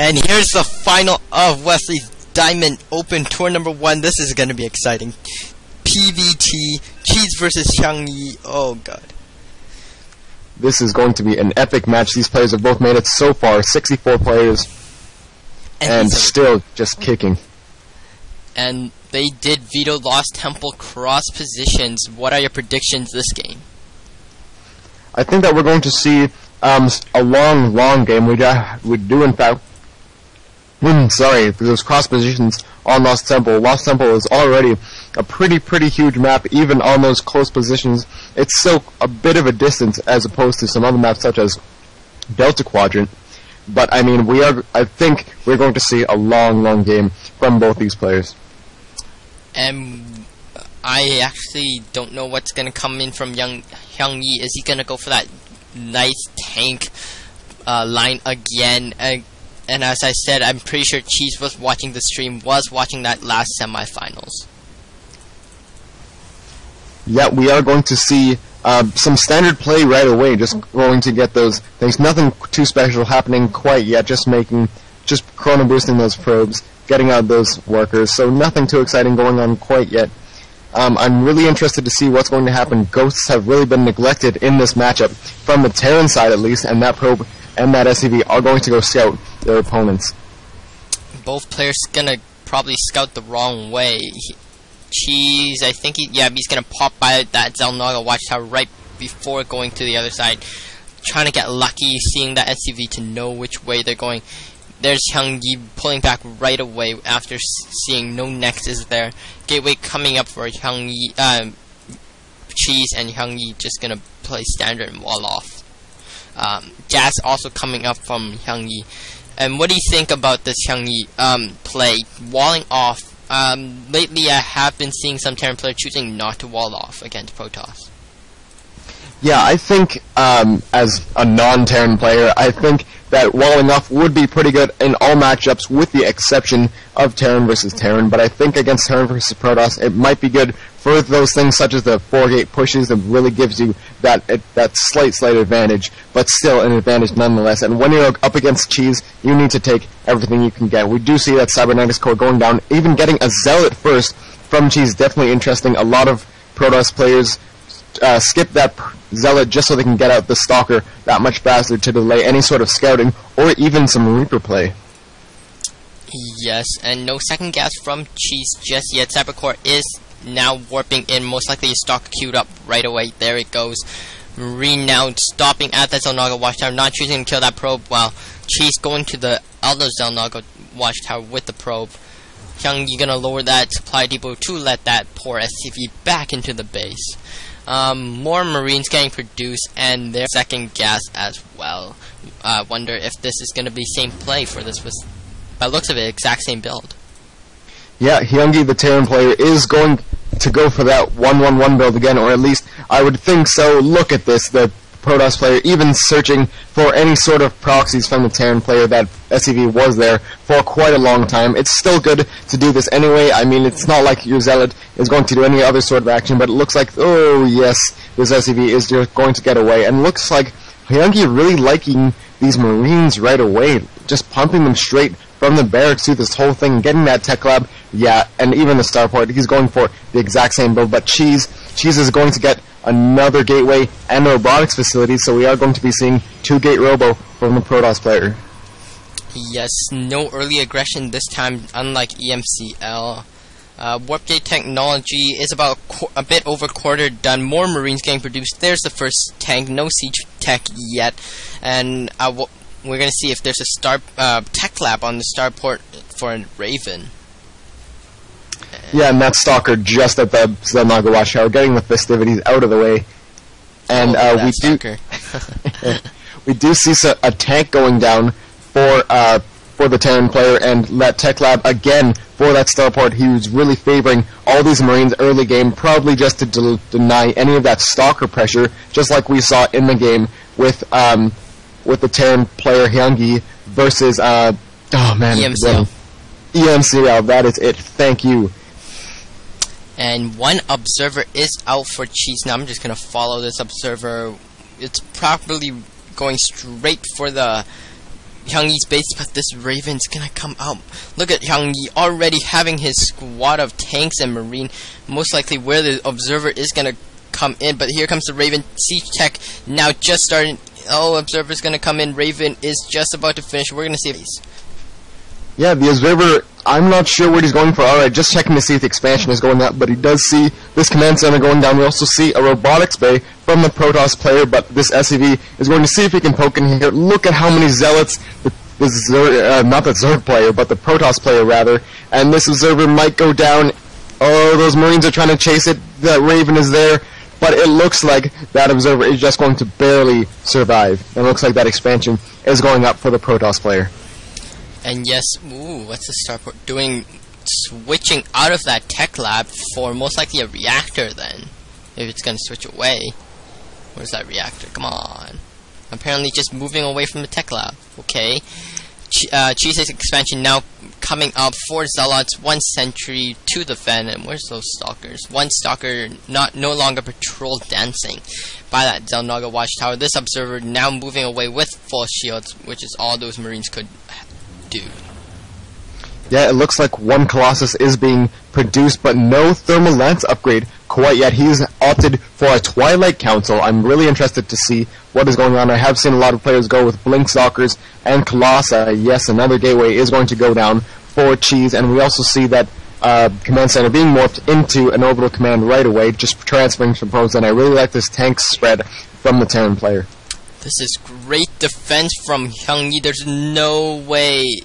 And here's the final of Wysley Diamond Open Tour number 1. This is going to be exciting. PVT, Cheese versus HyunGy. Oh god. This is going to be an epic match. These players have both made it so far. 64 players. And still just kicking. And they did veto Lost Temple cross positions. What are your predictions this game? I think that we're going to see a long game. We do in fact. Sorry, those cross positions on Lost Temple. Lost Temple is already a pretty huge map. Even on those close positions, it's still a bit of a distance as opposed to some other maps such as Delta Quadrant. But I mean, I think we're going to see a long game from both these players. And I actually don't know what's going to come in from HyunGy. Is he going to go for that nice tank line again? And as I said, I'm pretty sure Cheese was watching the stream, was watching that last semifinals. Yeah, we are going to see some standard play right away, just going to get those things. Nothing too special happening quite yet, just chrono boosting those probes, getting out those workers, so nothing too exciting going on quite yet. I'm really interested to see what's going to happen. Ghosts have really been neglected in this matchup, from the Terran side at least, and that probe and that SCV are going to go scout their opponents. Both players gonna probably scout the wrong way. Cheese, I think he's gonna pop by that Xel'Naga watchtower right before going to the other side, trying to get lucky, seeing that SCV to know which way they're going. There's HyunGy pulling back right away after seeing no nexus there. Gateway coming up for HyunGy, Cheese, and HyunGy just gonna play standard and wall off. Gas also coming up from HyunGy. And what do you think about this HyunGy play, walling off? Lately I have been seeing some Terran players choosing not to wall off against Protoss. Yeah, I think as a non-Terran player, I think that walling off would be pretty good in all matchups with the exception of Terran versus Terran, but I think against Terran versus Protoss it might be good for those things such as the 4-gate pushes that really gives you that slight advantage, but still an advantage nonetheless. And when you're up against Cheese, you need to take everything you can get. We do see that Cybernetics core going down, even getting a Zealot first from Cheese, definitely interesting. A lot of Protoss players skip that Zealot just so they can get out the Stalker that much faster to delay any sort of scouting or even some Reaper play. Yes, and no second gas from Cheese just yet. Cybercore is now warping in, most likely a Stalker queued up right away. There it goes. Marine now stopping at that Xel'Naga watchtower, not choosing to kill that probe, while Cheese going to the other Xel'Naga watchtower with the probe. HyunGy gonna lower that supply depot to let that poor SCV back into the base. More Marines getting produced, and their second gas as well. Wonder if this is going to be same play for this. By looks of it, exact same build. Yeah, HyunGy, the Terran player, is going to go for that 1-1-1 build again, or at least I would think so. Look at this, the Protoss player even searching for any sort of proxies from the Terran player. That SCV was there for quite a long time. It's still good to do this anyway. I mean, it's not like your Zealot is going to do any other sort of action, but it looks like, oh yes, this SCV is just going to get away. And looks like HyunGy really liking these Marines right away, just pumping them straight from the barracks through this whole thing, getting that tech lab, yeah, and even the starport. He's going for the exact same build, but Cheese is going to get another gateway and a robotics facility, so we are going to be seeing 2-gate robo from the Protoss player. Yes, no early aggression this time, unlike EMCL. Warp gate technology is about a bit over quarter done. More Marines getting produced. There's the first tank, no siege tech yet, and we're going to see if there's a tech lab on the starport for a Raven. Yeah, and that Stalker just at the Xel'Naga watchtower, getting the festivities out of the way. And we do see a tank going down for the Terran player, and that tech lab again for that starport. He was really favoring all these Marines early game, probably just to deny any of that Stalker pressure, just like we saw in the game with the Terran player HyunGy versus EMCL. EMCL, that is it. Thank you. And one observer is out for Cheese. Now I'm just going to follow this observer. It's probably going straight for the HyunGy's base, but this Raven's gonna come out. Look at HyunGy already having his squad of tanks and marine, most likely where the observer is gonna come in. But here comes the Raven. Siege tech now just starting. Oh, observer's gonna come in. Raven is just about to finish. We're gonna see if he's. Yeah, the observer, I'm not sure what he's going for. Alright, just checking to see if the expansion is going up, but he does see this command center going down. We also see a robotics bay from the Protoss player, but this SCV is going to see if he can poke in here. Look at how many zealots, not the Zerg player, but the Protoss player rather, and this observer might go down. Oh, those Marines are trying to chase it. That Raven is there, but it looks like that observer is just going to barely survive. It looks like that expansion is going up for the Protoss player. And yes, ooh, what's the starport doing? Switching out of that tech lab for most likely a reactor then. If it's gonna switch away. Where's that reactor? Come on. Apparently just moving away from the tech lab. Okay. Cheese's expansion now coming up. 4 zealots, 1 sentry, 2 defend, and where's those stalkers? 1 stalker no longer patrol dancing by that Zelnaga watchtower. This observer now moving away with full shields, which is all those marines could do. Yeah, it looks like 1 Colossus is being produced, but no thermal lance upgrade quite yet. He's opted for a Twilight Council. I'm really interested to see what is going on. I have seen a lot of players go with Blink Stalkers and Colossi. Yes, another gateway is going to go down for Cheese, and we also see that command center being morphed into an orbital command right away, just transferring some probes, and I really like this tank spread from the Terran player. This is great defense from HyunGy. There's no way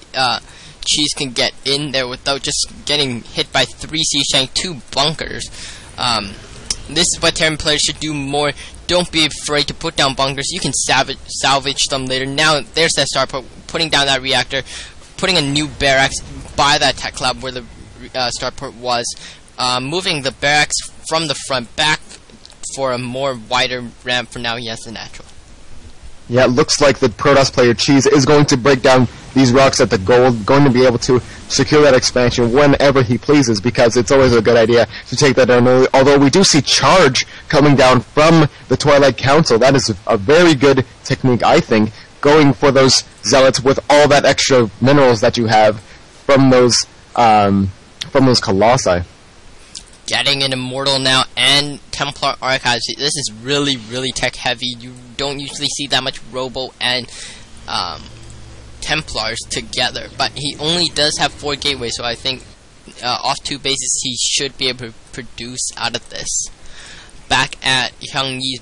Cheese can get in there without just getting hit by 3 siege tank, 2 bunkers. This is what Terran players should do more. Don't be afraid to put down bunkers. You can salvage them later. Now there's that starport, putting down that reactor, putting a new barracks by that tech lab where the starport was, moving the barracks from the front back for a more wider ramp. For now he has the natural. Yeah, it looks like the Protoss player Cheese is going to break down these rocks at the gold, going to be able to secure that expansion whenever he pleases, because it's always a good idea to take that down early. Although we do see charge coming down from the Twilight Council. That is a very good technique, I think, going for those zealots with all that extra minerals that you have from those Colossi. Getting an Immortal now and Templar Archives. This is really, really tech heavy. You don't usually see that much Robo and Templars together, but he only does have 4 gateways, so I think off 2 bases he should be able to produce out of this. Back at HyunGy's